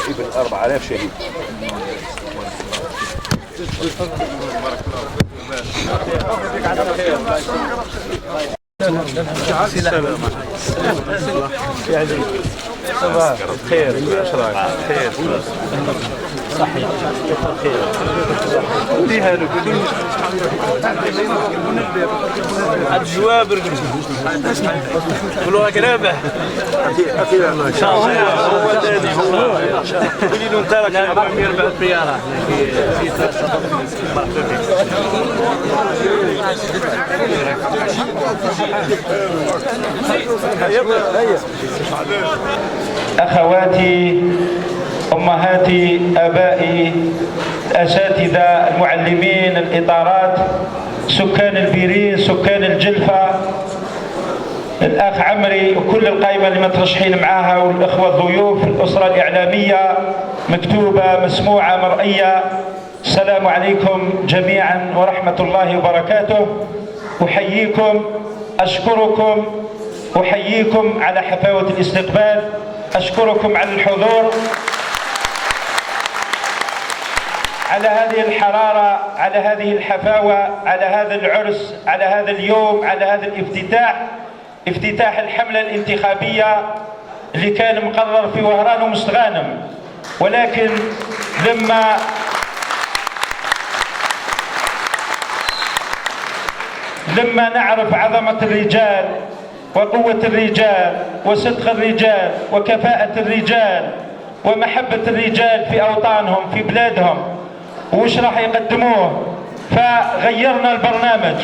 ابن 4000 شهيد. صباح خير. خير صحيح خير. وديها له الجواب قولوا لك رابح ان شاء الله. هو ثاني قولي له انت راك يربح الطياره. أخواتي، أمهاتي، آبائي، الأساتذة، المعلمين، الإطارات، سكان البيرين، سكان الجلفة، الأخ عمري وكل القائمة اللي مترشحين معاها، والإخوة الضيوف، الأسرة الإعلامية مكتوبة مسموعة مرئية، السلام عليكم جميعا ورحمة الله وبركاته. أحييكم، أشكركم، أحييكم على حفاوة الاستقبال، أشكركم على الحضور، على هذه الحرارة، على هذه الحفاوة، على هذا العرس، على هذا اليوم، على هذا الافتتاح، افتتاح الحملة الانتخابية اللي كان مقرر في وهران ومستغانم. ولكن لما نعرف عظمة الرجال وقوة الرجال وصدق الرجال وكفاءة الرجال ومحبة الرجال في أوطانهم في بلادهم وش راح يقدموه، فغيرنا البرنامج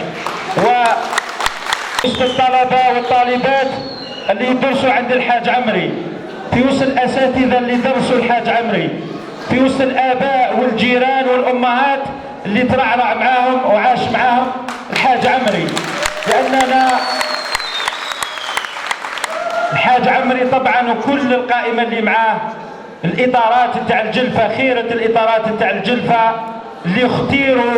وسط الطلبة والطالبات اللي يدرسوا عند الحاج عمري، في وسط الأساتذة اللي درسوا الحاج عمري، في وسط الآباء والجيران والأمهات اللي ترعرع معاهم وعاش معاهم الحاج عمري. لأننا الحاج عمري طبعا وكل القائمة اللي معاه، الإطارات تاع الجلفة، خيرة الإطارات تاع الجلفة اللي اختيروا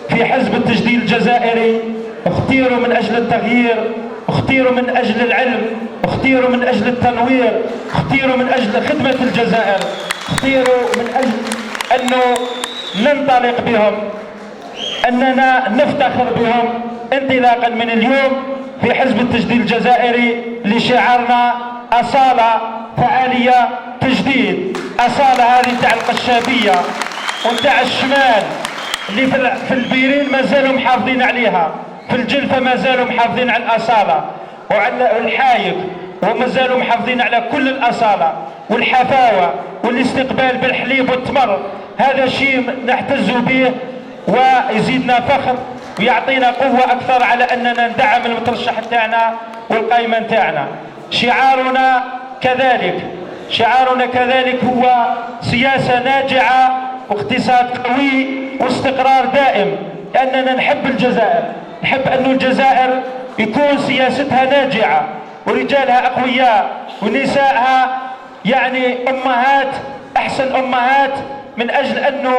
في حزب التجديد الجزائري، اختيروا من أجل التغيير، اختيروا من أجل العلم، اختيروا من أجل التنوير، اختيروا من أجل خدمة الجزائر، اختيروا من أجل أنه ننطلق بهم، أننا نفتخر بهم انطلاقا من اليوم في حزب التجديد الجزائري لشعارنا أصالة فعالية تجديد. أصالة هذه تاع القشابية وتاع الشمال اللي في البيرين ما زالوا محافظين عليها، في الجلفة ما زالوا محافظين على الأصالة، وعلى الحايك وما زالوا محافظين على كل الأصالة والحفاوة والاستقبال بالحليب والتمر. هذا شيء نحتز به ويزيدنا فخر ويعطينا قوة أكثر على أننا ندعم المترشح تاعنا والقائمة تاعنا. شعارنا كذلك هو سياسة ناجعة واقتصاد قوي واستقرار دائم، لأننا نحب الجزائر، نحب أن الجزائر يكون سياستها ناجعة ورجالها أقوياء ونسائها يعني أمهات أحسن أمهات، من أجل أنه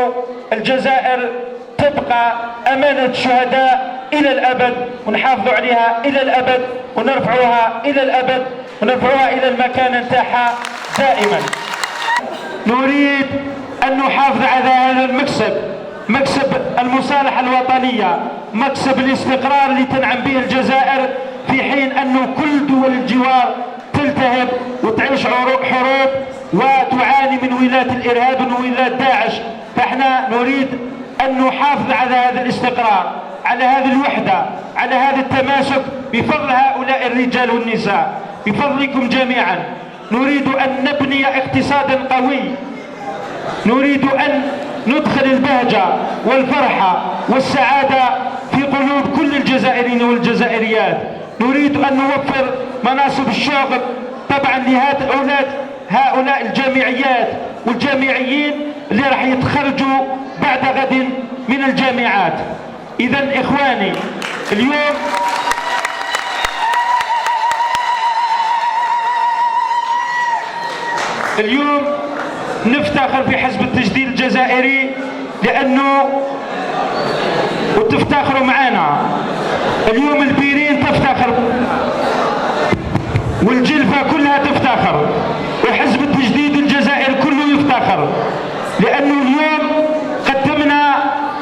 الجزائر تبقى أمانة الشهداء إلى الأبد، ونحافظوا عليها إلى الأبد، ونرفعوها إلى الأبد، ونرفعوها إلى المكان نتاعها دائما. نريد أن نحافظ على هذا المكسب، مكسب المصالحة الوطنية، مكسب الاستقرار اللي تنعم به الجزائر، في حين أنه كل دول الجوار تلتهب وتعيش حروب وتعاني من ولاة الإرهاب ومن ولاة داعش. فإحنا نريد أن نحافظ على هذا الاستقرار، على هذه الوحدة، على هذا التماسك بفضل هؤلاء الرجال والنساء، بفضلكم جميعا. نريد أن نبني اقتصادا قوي، نريد أن ندخل البهجة والفرحة والسعادة في قلوب كل الجزائريين والجزائريات. نريد أن نوفر مناصب الشغل طبعا لهؤلاء الجامعيات والجامعيين اللي راح يتخرجوا بعد غد من الجامعات. إذن إخواني، نفتخر في حزب التجديد الجزائري لأنه وتفتخروا معنا. اليوم البيرين تفتخر والجلفة كلها تفتخر وحزب التجديد الجزائري كله يفتخر، لأنه اليوم قدمنا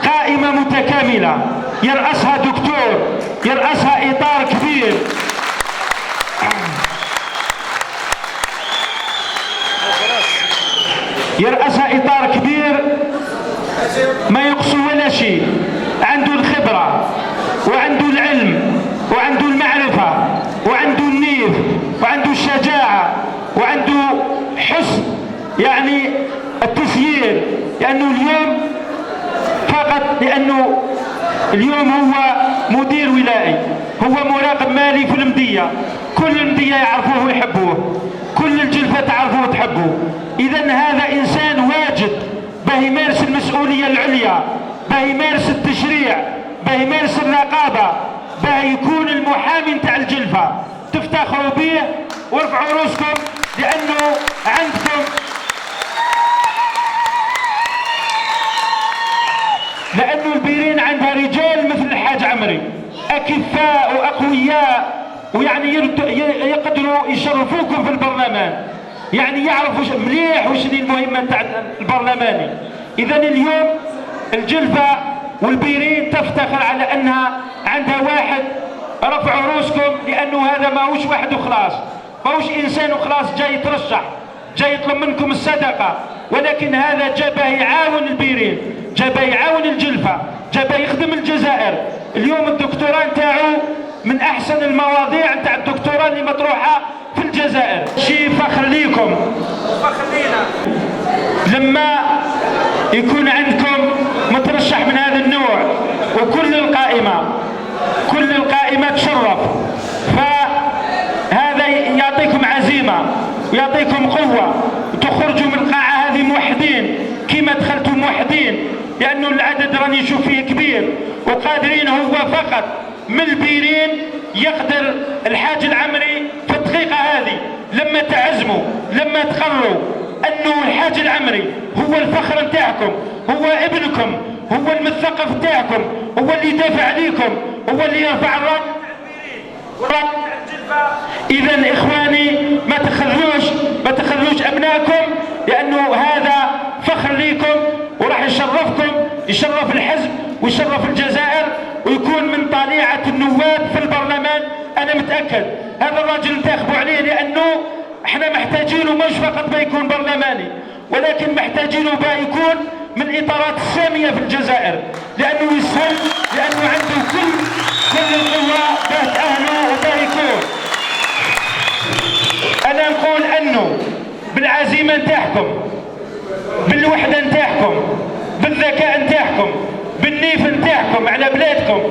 قائمة متكاملة يرأسها دكتور، يرأسها إطار كبير، يرأسها إطار كبير ما يقصو ولا شيء، عنده الخبرة وعنده العلم وعنده المعرفة وعنده النيف وعنده الشجاعة وعنده حسن يعني التسيير، لأنه اليوم فقط لأنه اليوم هو مدير ولائي، هو مراقب مالي في المدية، كل المدية يعرفوه ويحبوه، كل الجلفة تعرفوه وتحبوه. إذا هذا إنسان واجد باه يمارس المسؤولية العليا، باه يمارس التشريع، باه يمارس الرقابة، باه يكون المحامي نتاع الجلفة. تفتخروا به وارفعوا رؤوسكم لأنه عندكم لأنه البيرين عندها رجال مثل الحاج عمري أكفاء وأقوياء، ويعني يقدروا يشرفوكم في البرلمان، يعني يعرفوا مليح وش المهمة تاع البرلماني. إذا اليوم الجلفة والبيرين تفتخر على أنها عندها واحد. رفعوا رؤوسكم لأنه هذا ماهوش واحد وخلاص، ماهوش إنسان وخلاص جاي يترشح، جاي يطلب منكم الصدقة، ولكن هذا جابه يعاون البيرين، جابه يعاون الجلفة، جابه يخدم الجزائر. اليوم الدكتوراه نتاعو من أحسن المواضيع نتاع الدكتوراه اللي مطروحة في الجزائر. شي فخر ليكم، فخر لينا لما يكون عندكم مترشح من هذا النوع، وكل القائمة تشرف، فهذا يعطيكم عزيمة ويعطيكم قوة وتخرجوا من القاعة هذه موحدين كما دخلتوا موحدين، لأنه العدد راني نشوف فيه كبير وقادرين. هو فقط من البيرين يقدر الحاج العمري في الدقيقة هذه لما تعزموا، لما تقرروا أنه الحاج العمري هو الفخر نتاعكم، هو ابنكم، هو المثقف نتاعكم، هو اللي يدافع عليكم، هو اللي يرفع الراية إذا إخواني ما تخذلوش أبنائكم، لأنه هذا فخر ليكم وراح يشرفكم، يشرف الحزب ويشرف الجزائر ويكون من طليعة النواب في البرلمان. أنا متأكد هذا الرجل انتخبوا عليه لأنه احنا محتاجينه مش فقط بيكون برلماني، ولكن محتاجينه بيكون من الإطارات السامية في الجزائر، لأنه يسهل، لأنه عنده كل القوة باه تأهله وباه يكون. أنا نقول أنه بالعزيمة نتاعكم، بالوحدة نتاعكم، بالذكاء نتاعكم، بالنيف نتاعكم على بلادكم،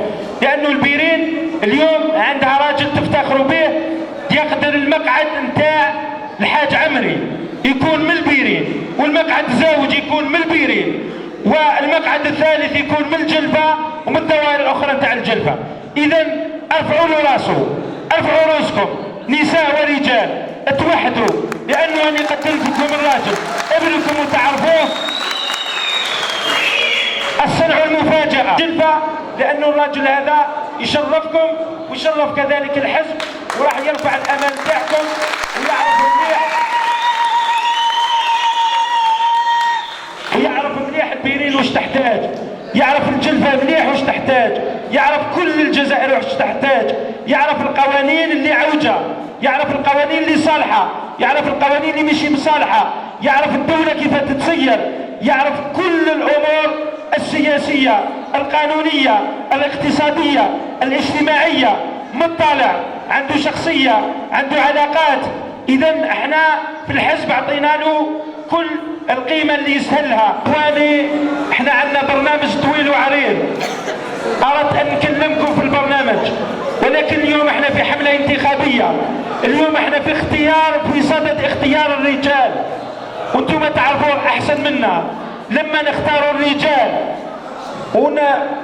لأنه البيرين اليوم عندها راجل تفتخروا به، يقدر المقعد نتاع الحاج عمري يكون من البيرين، والمقعد الزاوج يكون من البيرين، والمقعد الثالث يكون من الجلفة ومن الدوائر الأخرى نتاع الجلفة. إذا ارفعوا له راسه، ارفعوا راسكم نساء ورجال، اتوحدوا، لأنه أنا قدمت لكم الراجل ابنكم وتعرفوه. الصنع المفاجأة جلفة، لأنه الرجل هذا يشرفكم ويشرف كذلك الحزب، وراح يرفع الأمل تاعكم ويعرف مليح البيرين وش تحتاج، يعرف الجلفة مليح وش تحتاج، يعرف كل الجزائر وش تحتاج، يعرف القوانين اللي عوجة، يعرف القوانين اللي صالحة، يعرف القوانين اللي مشي بصالحة، يعرف الدولة كيف تتسير، يعرف كل الأمور السياسية، القانونية، الاقتصادية، الاجتماعية، مطلع، عنده شخصية، عنده علاقات. إذا احنا في الحزب اعطينا له كل القيمة اللي يسهلها. اخواني احنا عندنا برنامج طويل وعريض، اردت ان نكلمكم في البرنامج، ولكن اليوم احنا في حملة انتخابية، اليوم احنا في صدد اختيار الرجال، وانتم تعرفون احسن منا لما نختار الرجال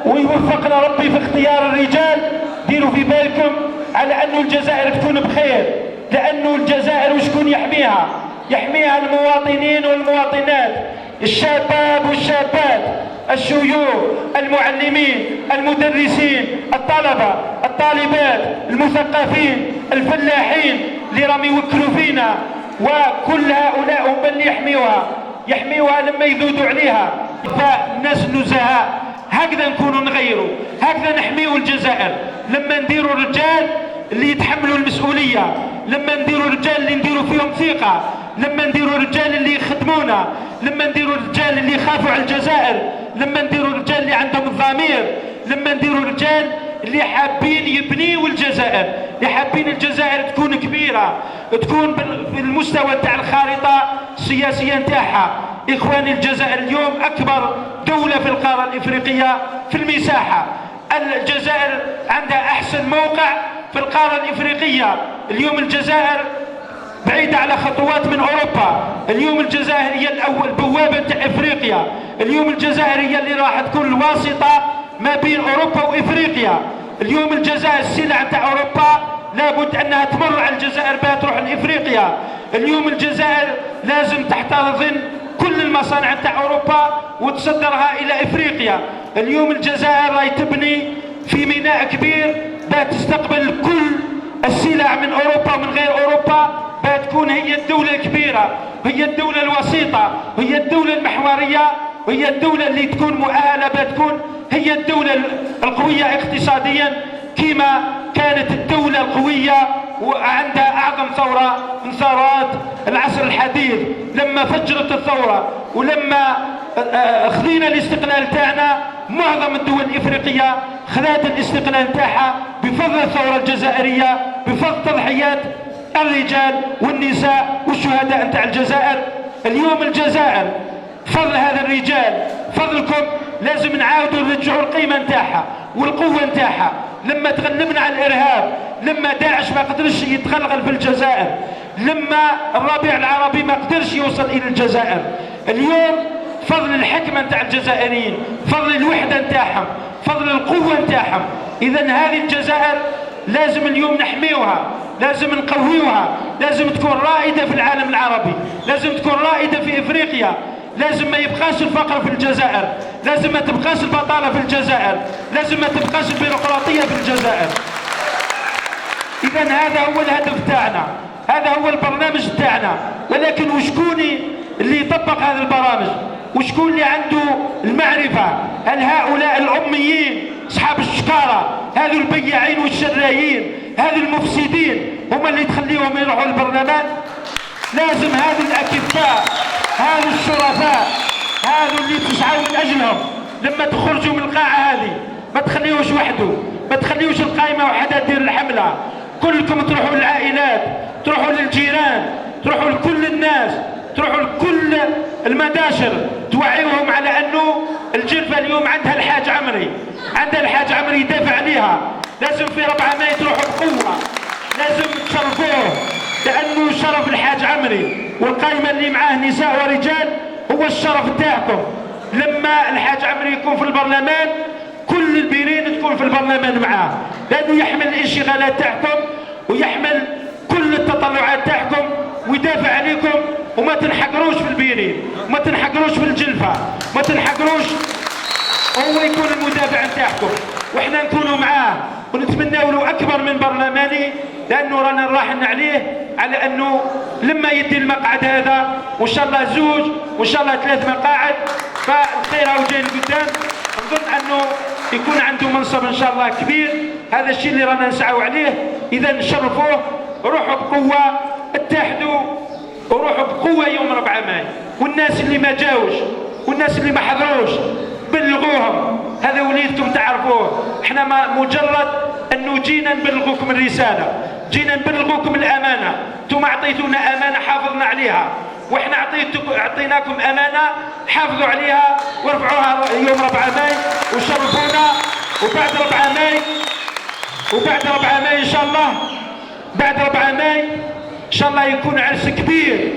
ويوفقنا ربي في اختيار الرجال. ديروا في بالكم على انه الجزائر تكون بخير، لانه الجزائر وشكون يحميها؟ يحميها المواطنين والمواطنات، الشباب والشابات، الشيوخ، المعلمين، المدرسين، الطلبة، الطالبات، المثقفين، الفلاحين اللي راهم يوكلوا فينا، وكل هؤلاء هم اللي يحميوها لما يذودوا عليها. فالناس نزهاء، هكذا نكونوا نغيروا، هكذا نحميوا الجزائر، لما نديروا الرجال اللي يتحملوا المسؤولية، لما نديروا الرجال اللي نديروا فيهم ثقة، لما نديروا الرجال اللي يخدمونا، لما نديروا الرجال اللي يخافوا على الجزائر، لما نديروا الرجال اللي عندهم الضمير، لما نديروا الرجال اللي حابين يبنيوا الجزائر، اللي حابين الجزائر تكون كبيرة، تكون بالمستوى تاع الخارطة السياسية نتاعها. إخواني، الجزائر اليوم أكبر دولة في القارة الإفريقية في المساحة. الجزائر عندها أحسن موقع في القارة الإفريقية. اليوم الجزائر بعيدة على خطوات من أوروبا. اليوم الجزائر هي الأول بوابة تاع إفريقيا. اليوم الجزائر هي اللي راح تكون الواسطة ما بين أوروبا وإفريقيا. اليوم الجزائر السلع تاع أوروبا لابد أنها تمر على الجزائر بها تروح لإفريقيا. اليوم الجزائر لازم تحتضن كل المصانع تاع أوروبا وتصدرها إلى إفريقيا. اليوم الجزائر راهي تبني في ميناء كبير باه تستقبل كل السلع من أوروبا ومن غير أوروبا، باه تكون هي الدولة الكبيرة، هي الدولة الوسيطة، هي الدولة المحورية، وهي الدولة اللي تكون مؤهلة باه تكون هي الدولة القوية اقتصاديا كما كانت الدولة القوية وعندها أعظم ثورة من ثورات العصر الحديث. لما فجرت الثورة ولما خذينا الاستقلال تاعنا، معظم الدول الإفريقية خذت الاستقلال تاعها بفضل الثورة الجزائرية، بفضل تضحيات الرجال والنساء والشهداء نتاع الجزائر. اليوم الجزائر فضل هذا الرجال، فضلكم لازم نعاودوا نرجعوا القيمة نتاعها والقوة نتاعها. لما تغلبنا على الإرهاب، لما داعش ما قدرش يتغلغل في الجزائر، لما الربيع العربي ما قدرش يوصل إلى الجزائر، اليوم فضل الحكمة نتاع الجزائريين، فضل الوحدة نتاعهم، فضل القوة نتاعهم. إذا هذه الجزائر لازم اليوم نحميوها، لازم نقويوها، لازم تكون رائدة في العالم العربي، لازم تكون رائدة في إفريقيا، لازم ما يبقاش الفقر في الجزائر، لازم ما تبقاش البطالة في الجزائر، لازم ما تبقاش البيروقراطية في الجزائر. إذا هذا هو الهدف تاعنا، هذا هو البرنامج تاعنا. ولكن وشكون اللي يطبق هذا البرامج؟ وشكون اللي عنده المعرفة؟ هل هؤلاء الأميين أصحاب الشكارة، هذو البياعين والشرايين، هذو المفسدين هم اللي تخليهم يروحوا البرلمان؟ لازم هذو الأكفاء، هذو الشرفاء، هذو اللي تسعوا من أجلهم لما تخرجوا من القاعة هذه ما تخليوش وحده، ما تخليوش القائمة وحدها تدير الحملة. كلكم تروحوا للعائلات، تروحوا للجيران، تروحوا لكل الناس، تروحوا لكل المداشر، توعيوهم على أنه الجلفة اليوم عندها الحاج عمري، عندها الحاج عمري يدافع عليها. لازم في 4 ماي تروحوا بقوة، لازم تشرفوه، لأنه شرف الحاج عمري والقائمة اللي معاه نساء ورجال هو الشرف تاعكم. لما الحاج عمري يكون في البرلمان كل البيرين تكون في البرلمان معاه، لأنه يحمل الانشغالات تاعكم ويحمل كل التطلعات تاعكم ويدافع عليكم. وما تنحقروش في البيرين، وما تنحقروش في الجلفة، ما تنحقروش، هو يكون المدافع نتاعكم وإحنا نكونوا معاه ونتمناو له أكبر من برلماني، لأنه رانا نراهن عليه على أنه لما يدي المقعد هذا وإن شاء الله 2 وإن شاء الله 3 مقاعد فالخير هو جاي لقدام. نظن أنه يكون عنده منصب إن شاء الله كبير. هذا الشيء اللي رانا نسعوا عليه. إذا نشرفوه، روحوا بقوة، اتحدوا وروحوا بقوة يوم 4 ماي. والناس اللي ما جاوش والناس اللي ما حضروش بلغوهم، هذا وليدكم تعرفوه. احنا ما مجرد انه جينا نبلغوكم الرسالة، جينا نبلغوكم الامانة. انتم اعطيتونا امانة حافظنا عليها، واحنا اعطيناكم امانة حافظوا عليها وارفعوها يوم 4 ماي وشرفونا. وبعد 4 ماي ان شاء الله، بعد 4 ماي ان شاء الله يكون عرس كبير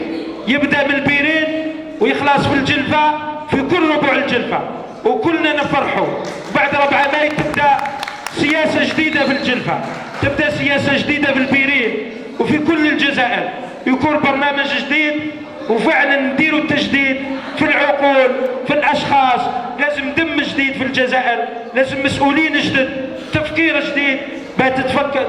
يبدا من البيرين ويخلص في الجلفة، في كل ربع الجلفة، وكلنا نفرحوا. بعد 4 ماي تبدا سياسة جديدة في الجلفة، تبدا سياسة جديدة في البيرين وفي كل الجزائر. يكون برنامج جديد، وفعلا نديروا التجديد في العقول، في الاشخاص. لازم دم جديد في الجزائر، لازم مسؤولين جدد، تفكير جديد باش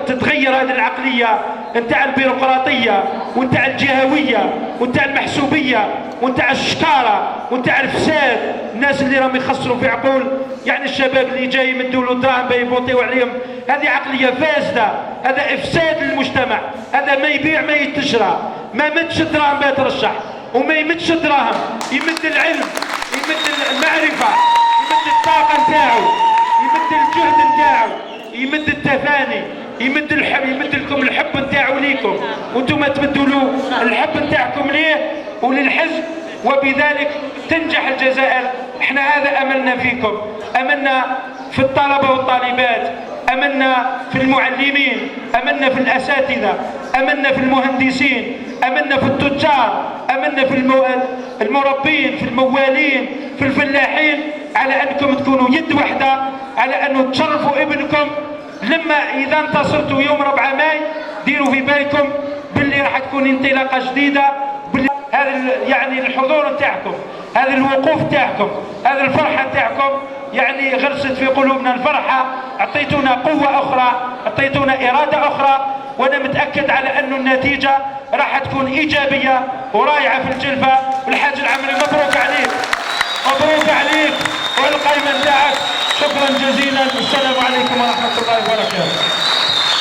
تتغير هذه العقليه نتاع البيروقراطيه ونتاع الجهويه ونتاع المحسوبيه ونتاع الشكاره ونتاع الفساد. الناس اللي راهم يخسروا في عقول، يعني الشباب اللي جاي يمدوا له دراهم يبوطيو عليهم، هذه عقليه فاسده، هذا افساد للمجتمع، هذا ما يبيع ما يتشرى. ما مدش الدراهم باش ترشح، وما يمدش الدراهم، يمد العلم، يمد المعرفه، يمد الطاقه نتاعو، يمد الجهد نتاعو، يمد التفاني، يمد الحب، يمد لكم الحب نتاعو ليكم، وانتم تمدوا له الحب نتاعكم ليه وللحزب، وبذلك تنجح الجزائر. احنا هذا املنا فيكم، املنا في الطلبه والطالبات، املنا في المعلمين، املنا في الاساتذه، املنا في المهندسين، املنا في التجار، املنا في المربين، في الموالين، في الفلاحين، على انكم تكونوا يد واحده، على انه تشرفوا ابنكم. لما اذا انتصرتوا يوم 4 ماي ديروا في بالكم باللي راح تكون انطلاقه جديده، هذا يعني الحضور نتاعكم، هذا الوقوف نتاعكم، هذه الفرحه نتاعكم، يعني غرست في قلوبنا الفرحه، اعطيتونا قوه اخرى، اعطيتونا اراده اخرى، وانا متاكد على انه النتيجه راح تكون ايجابيه ورايعه في الجلفه. والحاج العمري مبروك عليك، مبروك عليك والقائمه نتاعك. شكرا جزيلا، السلام عليكم ورحمه الله وبركاته.